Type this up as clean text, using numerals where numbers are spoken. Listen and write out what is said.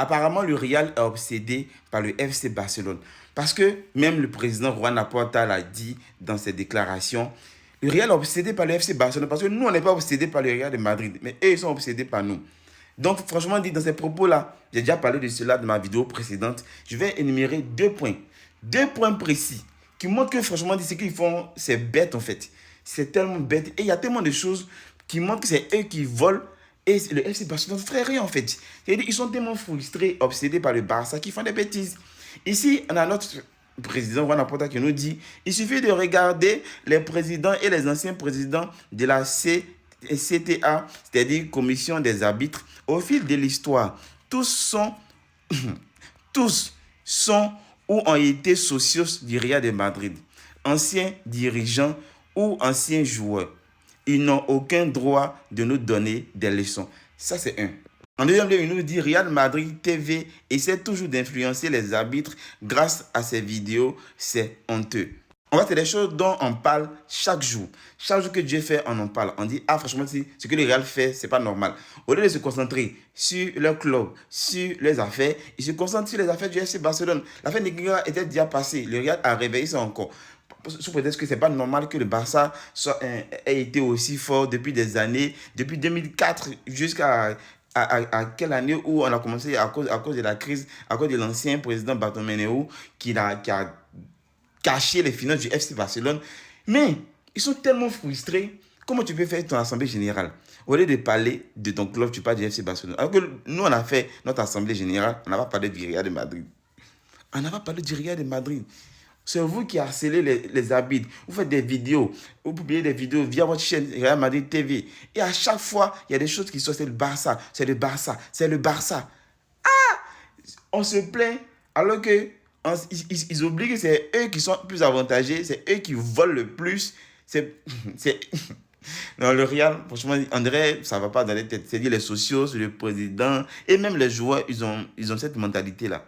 Apparemment, le Real est obsédé par le FC Barcelone. Parce que même le président Juan Laporta l'a dit dans ses déclarations, le Real est obsédé par le FC Barcelone. Parce que nous, on n'est pas obsédé par le Real de Madrid. Mais eux, ils sont obsédés par nous. Donc, franchement, dit dans ces propos-là, j'ai déjà parlé de cela dans ma vidéo précédente. Je vais énumérer 2 points. 2 points précis qui montrent que, franchement, ce qu'ils font, c'est bête en fait. C'est tellement bête. Et il y a tellement de choses qui montrent que c'est eux qui volent. Et le FC Barcelone ne ferait rien en fait. C'est-à-dire, ils sont tellement frustrés, obsédés par le Barça qu'ils font des bêtises. Ici, on a notre président Juan Laporta qui nous dit il suffit de regarder les présidents et les anciens présidents de la CTA, c'est-à-dire Commission des arbitres, au fil de l'histoire. Tous sont ou ont été socios du Real de Madrid, anciens dirigeants ou anciens joueurs. Ils n'ont aucun droit de nous donner des leçons. Ça, c'est un. En deuxième lieu, il nous dit Real Madrid TV essaie toujours d'influencer les arbitres grâce à ses vidéos. C'est honteux. En fait, c'est des choses dont on parle chaque jour. Chaque jour que Dieu fait, on en parle. On dit, ah franchement, ce que le Real fait, c'est pas normal. Au lieu de se concentrer sur leur club, sur les affaires, ils se concentrent sur les affaires du FC Barcelone. L'affaire Negreira était déjà passée. Le Real a réveillé ça encore. Sous prétexte que c'est pas normal que le Barça ait été aussi fort depuis des années, depuis 2004 jusqu'à quelle année où on a commencé à cause de la crise, à cause de l'ancien président Bartomeu qui a caché les finances du FC Barcelone. Mais ils sont tellement frustrés. Comment tu peux faire ton assemblée générale? Au lieu de parler de ton club, tu parles du FC Barcelone. Alors que nous, on a fait notre assemblée générale, on n'a pas parlé du Real de Madrid. On n'a pas parlé du Real de Madrid. C'est vous qui harcelez les arbitres. Vous faites des vidéos. Vous publiez des vidéos via votre chaîne Real Madrid TV. Et à chaque fois, il y a des choses qui sortent. C'est le Barça. C'est le Barça. C'est le Barça. On se plaint alors que ils oublient que c'est eux qui sont plus avantagés. C'est eux qui volent le plus. Non, le Real, franchement, on dirait ça ne va pas dans les têtes. C'est-à-dire les socios, le président et même les joueurs, ils ont cette mentalité-là.